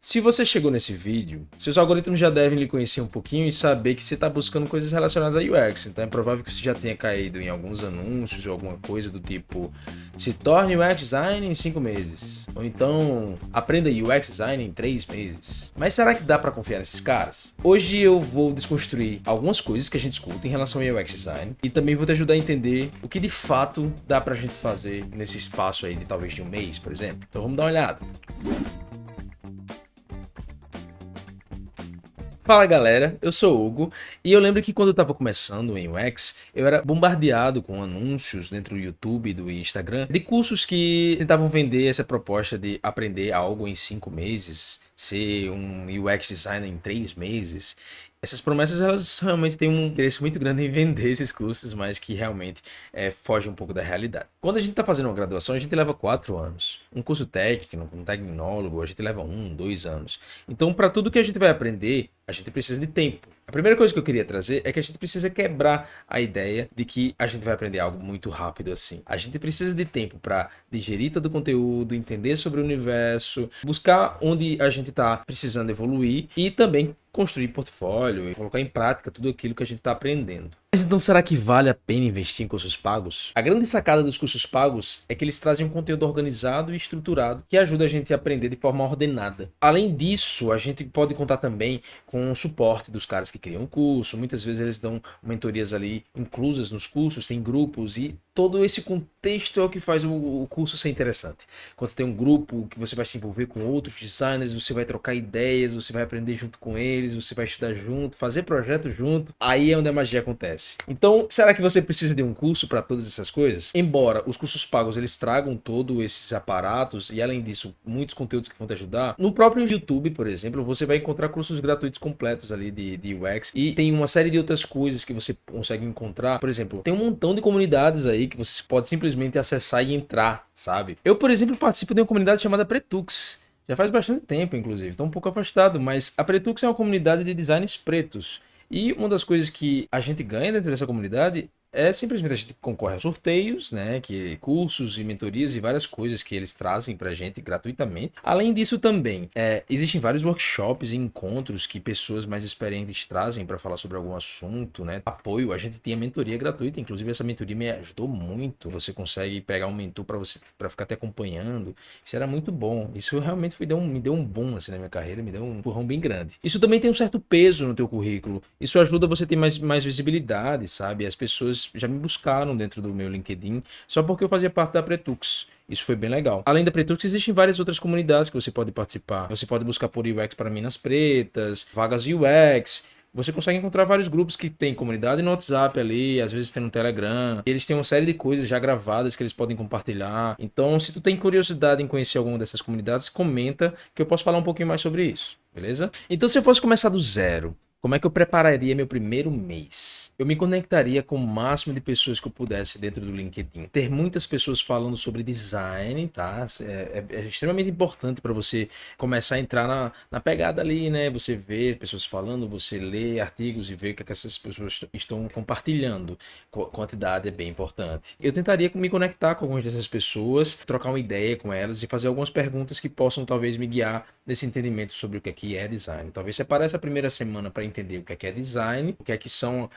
Se você chegou nesse vídeo, seus algoritmos já devem lhe conhecer um pouquinho e saber que você está buscando coisas relacionadas a UX. Então é provável que você já tenha caído em alguns anúncios ou alguma coisa do tipo: se torne UX design em 5 meses. Ou então aprenda UX design em 3 meses. Mas será que dá para confiar nesses caras? Hoje eu vou desconstruir algumas coisas que a gente escuta em relação ao UX design e também vou te ajudar a entender o que de fato dá pra gente fazer nesse espaço aí de talvez de um mês, por exemplo. Então vamos dar uma olhada. Fala galera, eu sou o Hugo e eu lembro que quando eu estava começando em UX, eu era bombardeado com anúncios dentro do YouTube e do Instagram de cursos que tentavam vender essa proposta de aprender algo em 5 meses, ser um UX designer em 3 meses. Essas promessas, elas realmente têm um interesse muito grande em vender esses cursos, mas que realmente foge um pouco da realidade. Quando a gente está fazendo uma graduação, a gente leva 4 anos. Um curso técnico, um tecnólogo, a gente leva 1, 2 anos. Então, para tudo que a gente vai aprender, a gente precisa de tempo. A primeira coisa que eu queria trazer é que a gente precisa quebrar a ideia de que a gente vai aprender algo muito rápido assim. A gente precisa de tempo para digerir todo o conteúdo, entender sobre o universo, buscar onde a gente está precisando evoluir e também construir portfólio e colocar em prática tudo aquilo que a gente está aprendendo. Mas então será que vale a pena investir em cursos pagos? A grande sacada dos cursos pagos é que eles trazem um conteúdo organizado e estruturado que ajuda a gente a aprender de forma ordenada. Além disso, a gente pode contar também com o suporte dos caras que criam o curso. Muitas vezes eles dão mentorias ali inclusas nos cursos, tem grupos e todo esse contexto é o que faz o curso ser interessante. Quando você tem um grupo que você vai se envolver com outros designers, você vai trocar ideias, você vai aprender junto com eles, você vai estudar junto, fazer projeto junto, aí é onde a magia acontece. Então, será que você precisa de um curso para todas essas coisas? Embora os cursos pagos eles tragam todos esses aparatos e além disso, muitos conteúdos que vão te ajudar, no próprio YouTube, por exemplo, você vai encontrar cursos gratuitos completos ali de UX e tem uma série de outras coisas que você consegue encontrar. Por exemplo, tem um montão de comunidades aí que você pode simplesmente acessar e entrar, sabe? Eu, por exemplo, participo de uma comunidade chamada Pretux. Já faz bastante tempo, inclusive, estou um pouco afastado, mas a Pretux é uma comunidade de designers pretos. E uma das coisas que a gente ganha dentro dessa comunidade é simplesmente a gente concorre a sorteios, né, que cursos e mentorias e várias coisas que eles trazem pra gente gratuitamente. Além disso também, existem vários workshops e encontros que pessoas mais experientes trazem para falar sobre algum assunto, né, apoio. A gente tinha mentoria gratuita, inclusive essa mentoria me ajudou muito. Você consegue pegar um mentor para ficar te acompanhando. Isso era muito bom. Isso realmente me deu um boom assim na minha carreira, me deu um empurrão bem grande. Isso também tem um certo peso no teu currículo. Isso ajuda você a ter mais visibilidade, sabe? As pessoas já me buscaram dentro do meu LinkedIn só porque eu fazia parte da Pretux. Isso foi bem legal. Além da Pretux, existem várias outras comunidades que você pode participar. Você pode buscar por UX para Minas Pretas, vagas UX. Você consegue encontrar vários grupos que tem comunidade no WhatsApp ali, às vezes tem no Telegram. Eles têm uma série de coisas já gravadas que eles podem compartilhar. Então, se tu tem curiosidade em conhecer alguma dessas comunidades, comenta que eu posso falar um pouquinho mais sobre isso, beleza? Então, se eu fosse começar do zero, como é que eu prepararia meu primeiro mês? Eu me conectaria com o máximo de pessoas que eu pudesse dentro do LinkedIn. Ter muitas pessoas falando sobre design, tá? É extremamente importante para você começar a entrar na pegada ali, né? Você vê pessoas falando, você lê artigos e vê o que essas pessoas estão compartilhando. Quantidade é bem importante. Eu tentaria me conectar com algumas dessas pessoas, trocar uma ideia com elas e fazer algumas perguntas que possam talvez me guiar nesse entendimento sobre o que é design. Talvez separar essa primeira semana para entender o que é design, o que são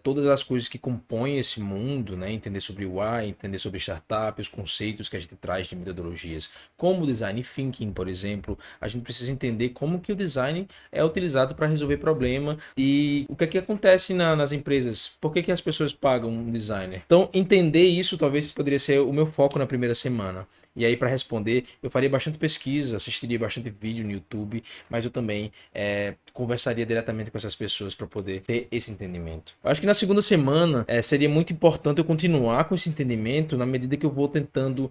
todas as coisas que compõem esse mundo, né? Entender sobre o UI, entender sobre startup, os conceitos que a gente traz de metodologias, como o design thinking, por exemplo. A gente precisa entender como que o design é utilizado para resolver problema e o que acontece nas empresas, por que as pessoas pagam um designer. Então, entender isso talvez poderia ser o meu foco na primeira semana. E aí, para responder, eu faria bastante pesquisa, assistiria bastante vídeo no YouTube, mas eu também conversaria diretamente com essas pessoas para poder ter esse entendimento. Eu acho que na segunda semana seria muito importante eu continuar com esse entendimento na medida que eu vou tentando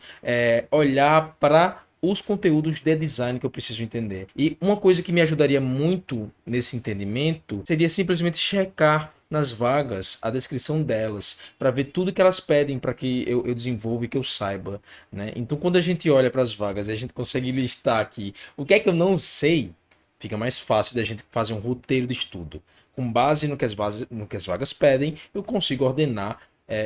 olhar para os conteúdos de design que eu preciso entender. E uma coisa que me ajudaria muito nesse entendimento seria simplesmente checar nas vagas a descrição delas, para ver tudo que elas pedem para que eu desenvolva e que eu saiba, né? Então, quando a gente olha para as vagas e a gente consegue listar aqui o que é que eu não sei, fica mais fácil da gente fazer um roteiro de estudo. Com base no que as vagas pedem, eu consigo ordenar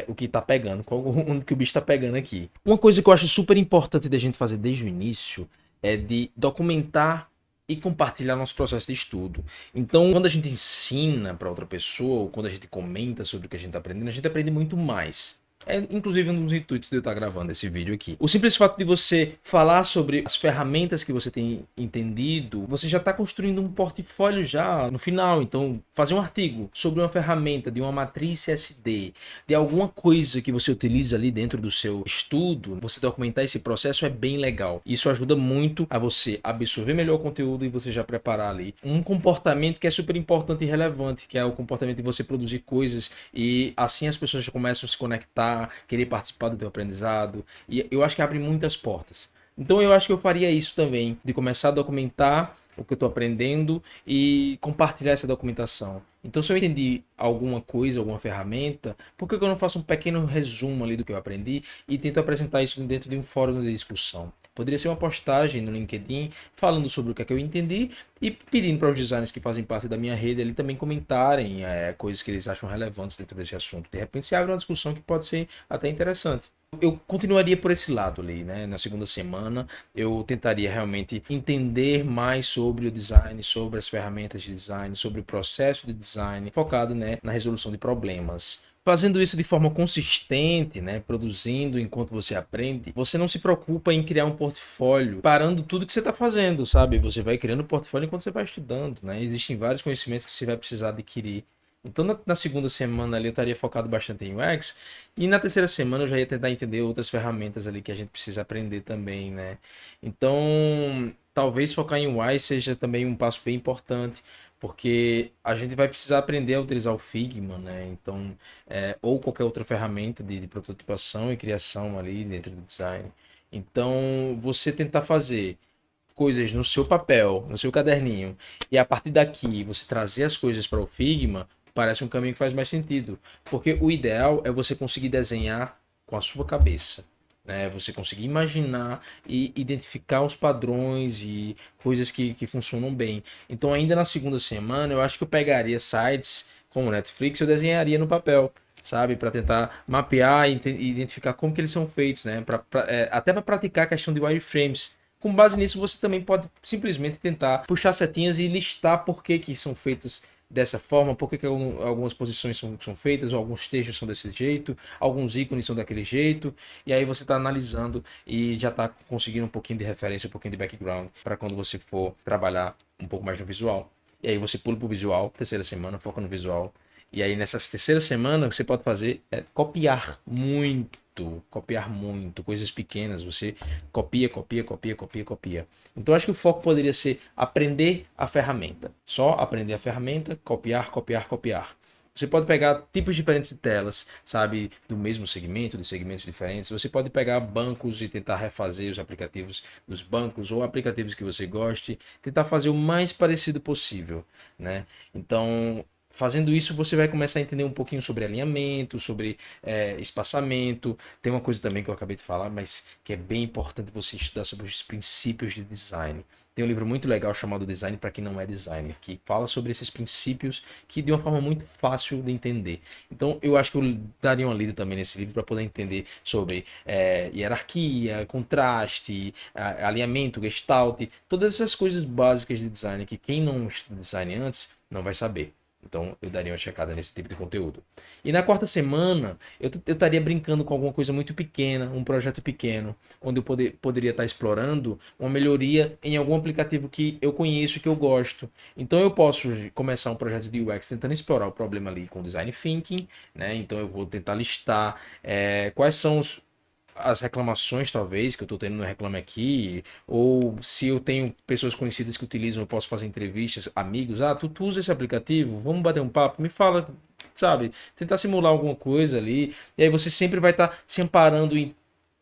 o que tá pegando, onde que o bicho tá pegando aqui. Uma coisa que eu acho super importante da gente fazer desde o início é de documentar e compartilhar nosso processo de estudo. Então, quando a gente ensina para outra pessoa, ou quando a gente comenta sobre o que a gente está aprendendo, a gente aprende muito mais. É inclusive um dos intuitos de eu estar gravando esse vídeo aqui. O simples fato de você falar sobre as ferramentas que você tem entendido, você já está construindo um portfólio já no final. Então, fazer um artigo sobre uma ferramenta, de uma matriz CSD, de alguma coisa que você utiliza ali dentro do seu estudo, você documentar esse processo é bem legal. Isso ajuda muito a você absorver melhor o conteúdo e você já preparar ali um comportamento que é super importante e relevante, que é o comportamento de você produzir coisas e assim as pessoas já começam a se conectar, querer participar do teu aprendizado, e eu acho que abre muitas portas. Então eu acho que eu faria isso também, de começar a documentar o que eu estou aprendendo e compartilhar essa documentação. Então se eu entendi alguma coisa, alguma ferramenta, por que eu não faço um pequeno resumo ali do que eu aprendi e tento apresentar isso dentro de um fórum de discussão? Poderia ser uma postagem no LinkedIn falando sobre o que é que eu entendi e pedindo para os designers que fazem parte da minha rede ali também comentarem coisas que eles acham relevantes dentro desse assunto. De repente se abre uma discussão que pode ser até interessante. Eu continuaria por esse lado ali, né? Na segunda semana eu tentaria realmente entender mais sobre o design, sobre as ferramentas de design, sobre o processo de design, focado, né, na resolução de problemas. Fazendo isso de forma consistente, né, produzindo enquanto você aprende, você não se preocupa em criar um portfólio parando tudo que você está fazendo, sabe? Você vai criando um portfólio enquanto você vai estudando, né? Existem vários conhecimentos que você vai precisar adquirir. Então, na segunda semana ali eu estaria focado bastante em UX, e na terceira semana eu já ia tentar entender outras ferramentas ali que a gente precisa aprender também, né? Então, talvez focar em UI seja também um passo bem importante, porque a gente vai precisar aprender a utilizar o Figma, né? Então, ou qualquer outra ferramenta de prototipação e criação ali dentro do design. Então, você tentar fazer coisas no seu papel, no seu caderninho, e a partir daqui você trazer as coisas para o Figma, parece um caminho que faz mais sentido. Porque o ideal é você conseguir desenhar com a sua cabeça, né? Você conseguir imaginar e identificar os padrões e coisas que funcionam bem. Então, ainda na segunda semana, eu acho que eu pegaria sites como Netflix, eu desenharia no papel, sabe, para tentar mapear e identificar como que eles são feitos, né, até para praticar a questão de wireframes. Com base nisso, você também pode simplesmente tentar puxar setinhas e listar por que que são feitas dessa forma, por que que algumas posições são feitas, ou alguns textos são desse jeito, alguns ícones são daquele jeito, e aí você está analisando e já está conseguindo um pouquinho de referência, um pouquinho de background para quando você for trabalhar um pouco mais no visual. E aí você pula para o visual, terceira semana, foca no visual. E aí nessa terceira semana o que você pode fazer é copiar muito, coisas pequenas, você copia, copia, copia, copia, copia. Então acho que o foco poderia ser aprender a ferramenta. Só aprender a ferramenta, copiar, copiar, copiar. Você pode pegar tipos diferentes de telas, sabe, do mesmo segmento, de segmentos diferentes. Você pode pegar bancos e tentar refazer os aplicativos dos bancos ou aplicativos que você goste, tentar fazer o mais parecido possível, né? Então, fazendo isso, você vai começar a entender um pouquinho sobre alinhamento, sobre espaçamento. Tem uma coisa também que eu acabei de falar, mas que é bem importante você estudar sobre os princípios de design. Tem um livro muito legal chamado Design para quem não é designer, que fala sobre esses princípios que de uma forma muito fácil de entender. Então, eu acho que eu daria uma lida também nesse livro para poder entender sobre hierarquia, contraste, alinhamento, gestalt, todas essas coisas básicas de design que quem não estuda design antes não vai saber. Então eu daria uma checada nesse tipo de conteúdo. E na quarta semana eu estaria brincando com alguma coisa muito pequena, um projeto pequeno, onde eu poderia estar explorando uma melhoria em algum aplicativo que eu conheço, que eu gosto. Então eu posso começar um projeto de UX tentando explorar o problema ali com design thinking, né? Então eu vou tentar listar quais são as reclamações, talvez, que eu estou tendo no Reclame Aqui, ou se eu tenho pessoas conhecidas que utilizam, eu posso fazer entrevistas, amigos, tu usa esse aplicativo, vamos bater um papo, me fala, sabe, tentar simular alguma coisa ali, e aí você sempre vai estar se amparando em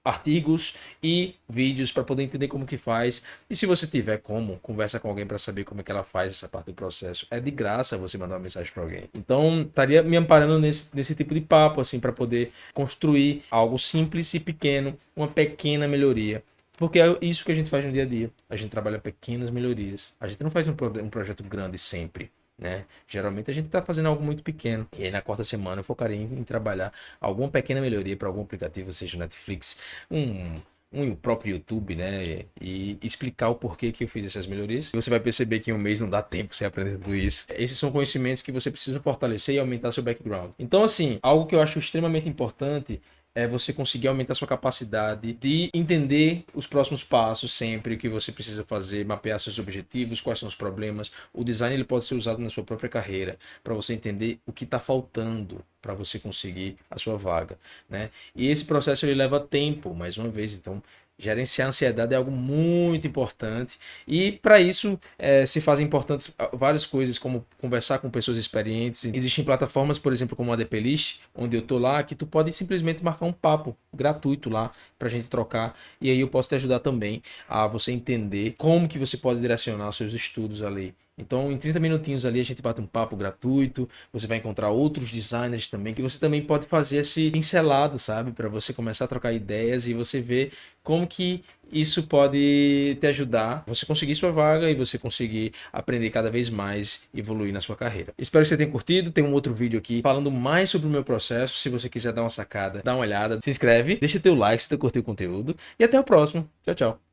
artigos e vídeos para poder entender como que faz. E se você tiver como, conversa com alguém para saber como é que ela faz essa parte do processo. É de graça você mandar uma mensagem para alguém. Então, estaria me amparando nesse tipo de papo, assim, para poder construir algo simples e pequeno, uma pequena melhoria. Porque é isso que a gente faz no dia a dia. A gente trabalha pequenas melhorias. A gente não faz um projeto grande sempre, né? Geralmente a gente está fazendo algo muito pequeno. E aí na quarta semana eu focaria em trabalhar alguma pequena melhoria para algum aplicativo, seja o Netflix, um o próprio YouTube, né? E explicar o porquê que eu fiz essas melhorias. Você vai perceber que em um mês não dá tempo você aprender tudo isso. Esses são conhecimentos que você precisa fortalecer e aumentar seu background. Então, assim, algo que eu acho extremamente importante é você conseguir aumentar sua capacidade de entender os próximos passos sempre, o que você precisa fazer, mapear seus objetivos, quais são os problemas. O design ele pode ser usado na sua própria carreira para você entender o que está faltando para você conseguir a sua vaga, né? E esse processo ele leva tempo, mais uma vez, então gerenciar a ansiedade é algo muito importante e para isso se fazem importantes várias coisas, como conversar com pessoas experientes. Existem plataformas, por exemplo, como a ADP List, onde eu tô lá, que tu pode simplesmente marcar um papo gratuito lá para a gente trocar e aí eu posso te ajudar também a você entender como que você pode direcionar os seus estudos ali. Então, em 30 minutinhos ali, a gente bate um papo gratuito. Você vai encontrar outros designers também, que você também pode fazer esse pincelado, sabe? Para você começar a trocar ideias e você ver como que isso pode te ajudar, você conseguir sua vaga e você conseguir aprender cada vez mais, evoluir na sua carreira. Espero que você tenha curtido. Tem um outro vídeo aqui falando mais sobre o meu processo. Se você quiser dar uma sacada, dá uma olhada, se inscreve, deixa teu like se você curtiu o conteúdo e até o próximo. Tchau, tchau.